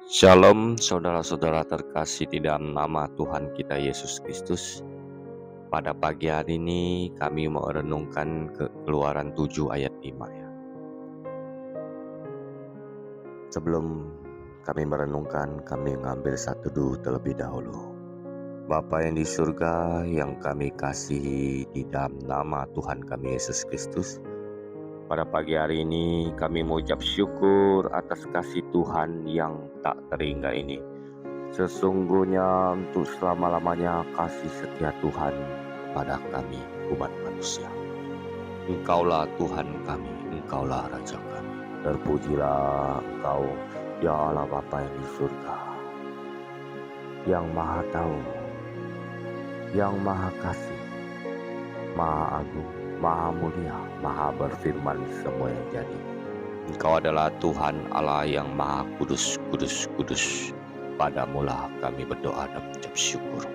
Shalom saudara-saudara terkasih di dalam nama Tuhan kita Yesus Kristus. Pada pagi hari ini kami mau renungkan Keluaran 7 ayat 5 ya. Sebelum kami merenungkan, kami mengambil satu teduh terlebih dahulu. Bapa yang di surga, yang kami kasihi di dalam nama Tuhan kami Yesus Kristus, pada pagi hari ini kami mengucap syukur atas kasih Tuhan yang tak terhingga ini. Sesungguhnya untuk selama-lamanya kasih setia Tuhan kepada kami umat manusia. Engkaulah Tuhan kami, Engkaulah Raja kami. Terpujilah Engkau, ya Allah Bapa yang di surga, yang Maha Tahu, yang Maha Kasih, Maha Agung, Maha Mulia, Maha Berfirman semua yang jadi. Engkau adalah Tuhan Allah yang Maha Kudus, Kudus, Kudus. Padamulah kami berdoa dan mengucap syukur.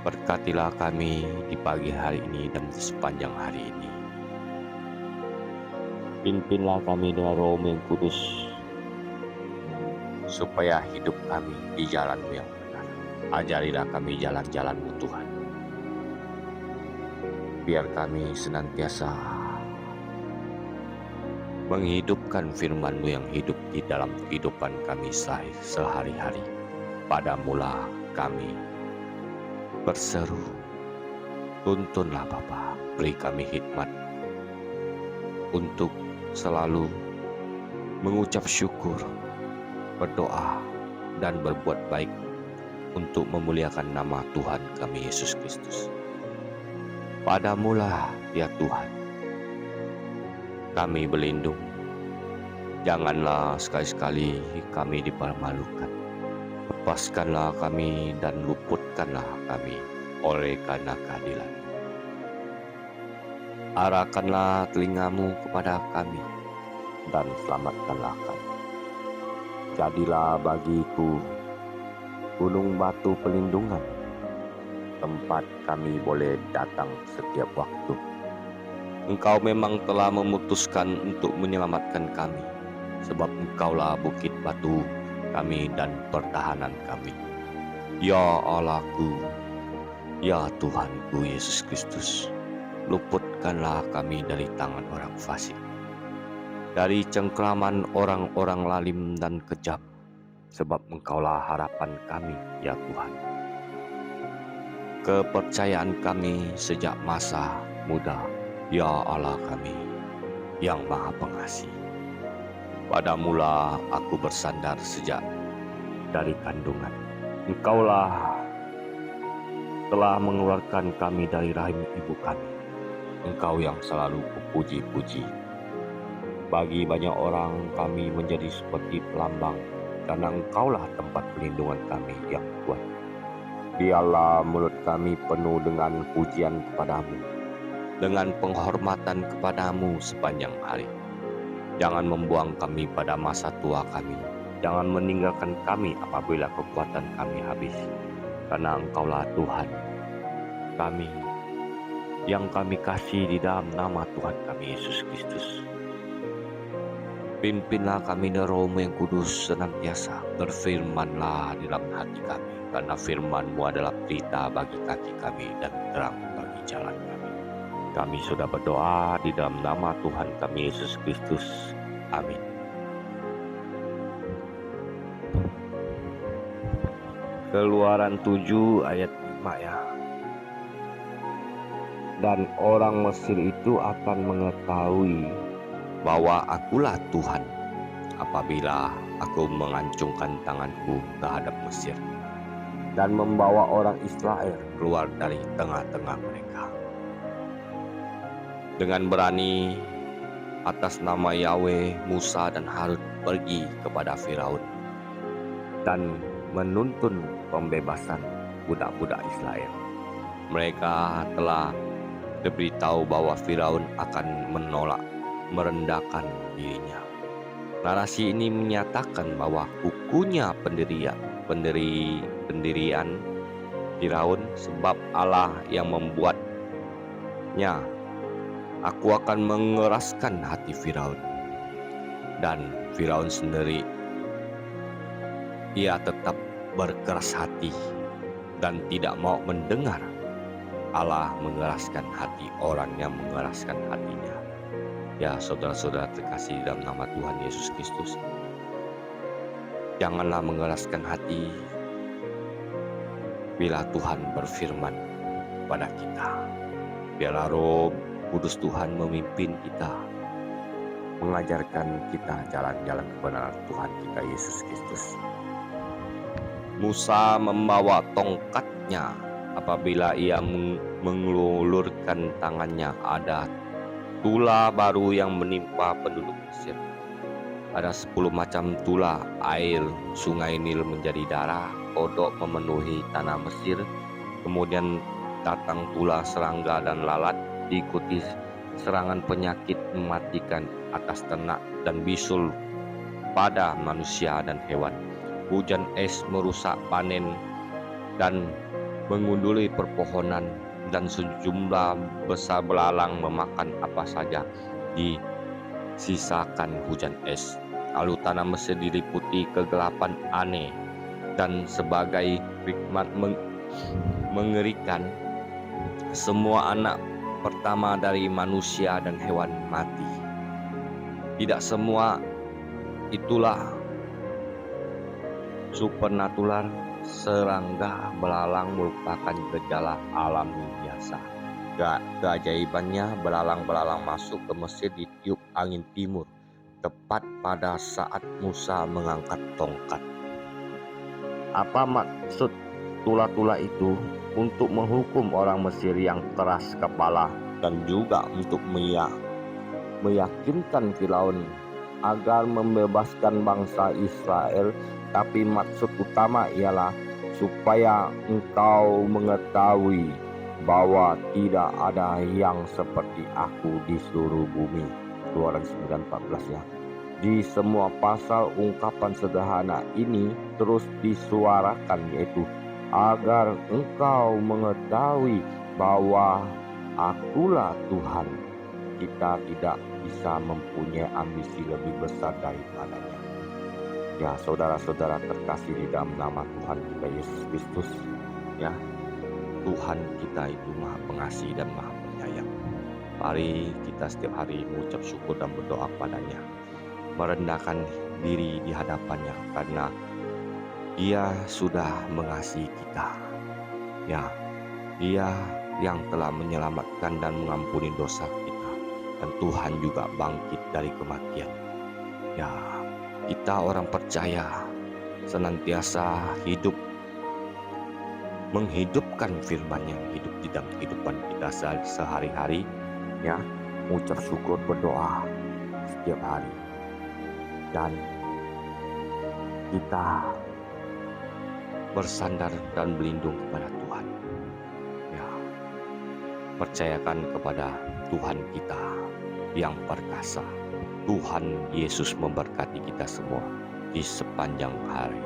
Berkatilah kami di pagi hari ini dan di sepanjang hari ini. Pimpinlah kami dengan Roh-Mu yang kudus, supaya hidup kami di jalan-Mu yang benar. Ajarilah kami jalan-jalan-Mu Tuhan. Biar kami senantiasa menghidupkan firman-Mu yang hidup di dalam kehidupan kami sehari-hari. Padamulah kami berseru, tuntunlah Bapa, beri kami hikmat untuk selalu mengucap syukur, berdoa, dan berbuat baik untuk memuliakan nama Tuhan kami Yesus Kristus. Padamulah ya Tuhan kami berlindung, janganlah sekali-sekali kami dipermalukan. Lepaskanlah kami dan luputkanlah kami oleh karena keadilan. Arahkanlah telinga-Mu kepada kami dan selamatkanlah kami. Jadilah bagiku gunung batu pelindungan, tempat kami boleh datang setiap waktu. Engkau memang telah memutuskan untuk menyelamatkan kami, sebab Engkaulah bukit batu kami dan pertahanan kami. Ya Allahku, ya Tuhanku Yesus Kristus, luputkanlah kami dari tangan orang fasik, dari cengkraman orang-orang lalim dan kejam, sebab Engkaulah harapan kami, ya Tuhan. Kepercayaan kami sejak masa muda, ya Allah kami, yang Maha Pengasih. Padamulah aku bersandar sejak dari kandungan. Engkaulah telah mengeluarkan kami dari rahim ibu kami. Engkau yang selalu kupuji-puji. Bagi banyak orang kami menjadi seperti pelambang, karena Engkaulah tempat perlindungan kami yang kuat. Biarlah mulut kami penuh dengan pujian kepadamu, dengan penghormatan kepadamu sepanjang hari. Jangan membuang kami pada masa tua kami. Jangan meninggalkan kami apabila kekuatan kami habis. Karena Engkaulah Tuhan kami, yang kami kasih di dalam nama Tuhan kami Yesus Kristus. Pimpinlah kami dengan Roh-Mu yang kudus senantiasa. Berfirmanlah di dalam hati kami. Karena firman-Mu adalah pelita bagi kaki kami dan terang bagi jalan kami. Kami sudah berdoa di dalam nama Tuhan kami Yesus Kristus. Amin. Keluaran 7 ayat 5 ya. Dan orang Mesir itu akan mengetahui bahwa akulah Tuhan apabila aku mengancungkan tanganku terhadap Mesir dan membawa orang Israel keluar dari tengah-tengah mereka. Dengan berani atas nama Yahweh, Musa dan Harun pergi kepada Firaun dan menuntun pembebasan budak-budak Israel. Mereka telah diberitahu bahwa Firaun akan menolak, merendahkan dirinya. Narasi ini menyatakan bahwa kukuhnya pendirian Firaun sebab Allah yang membuatnya. Aku akan mengeraskan hati Firaun Dan Firaun sendiri, ia tetap berkeras hati dan tidak mau mendengar. Allah mengeraskan hati orang yang mengeraskan hatinya. Ya, saudara-saudara terkasih dalam nama Tuhan Yesus Kristus, janganlah mengeraskan hati bila Tuhan berfirman pada kita. Biarlah Roh Kudus Tuhan memimpin kita, mengajarkan kita jalan-jalan kebenaran Tuhan kita Yesus Kristus. Musa membawa tongkatnya. Apabila ia mengulurkan tangannya, ada tula baru yang menimpa penduduk Mesir. Ada 10 macam tula. Air sungai Nil menjadi darah, kodok memenuhi tanah Mesir. Kemudian datang tula, serangga, dan lalat, diikuti serangan penyakit mematikan atas ternak dan bisul pada manusia dan hewan. Hujan es merusak panen dan mengunduli perpohonan, dan sejumlah besar belalang memakan apa saja disisakan hujan es. Lalu tanah Mesir diliputi kegelapan aneh, dan sebagai hikmat mengerikan, semua anak pertama dari manusia dan hewan mati. Tidak semua itulah supernatural. Serangga, belalang merupakan gejala alami biasa. Keajaibannya, belalang-belalang masuk ke Mesir ditiup angin timur, tepat pada saat Musa mengangkat tongkat. Apa maksud tula-tula itu? Untuk menghukum orang Mesir yang keras kepala, dan juga untuk meyakinkan Firaun agar membebaskan bangsa Israel. Tapi maksud utama ialah supaya engkau mengetahui bahwa tidak ada yang seperti aku di seluruh bumi. Keluaran 9:14 ya. Di semua pasal ungkapan sederhana ini terus disuarakan, yaitu agar engkau mengetahui bahwa akulah Tuhan. Kita tidak bisa mempunyai ambisi lebih besar daripadanya. Ya, saudara-saudara terkasih di dalam nama Tuhan kita Yesus Kristus, ya, Tuhan kita itu Maha Pengasih dan Maha Penyayang. Mari kita setiap hari mengucap syukur dan berdoa padanya, merendahkan diri di hadapannya, karena Dia sudah mengasihi kita. Ya, Dia yang telah menyelamatkan dan mengampuni dosa kita, dan Tuhan juga bangkit dari kematian. Ya, kita orang percaya senantiasa hidup, menghidupkan firman yang hidup di dalam kehidupan kita sehari-hari, ya, mengucap syukur, berdoa setiap hari, dan kita bersandar dan berlindung kepada Tuhan. Ya, percayakan kepada Tuhan kita yang perkasa. Tuhan Yesus memberkati kita semua di sepanjang hari.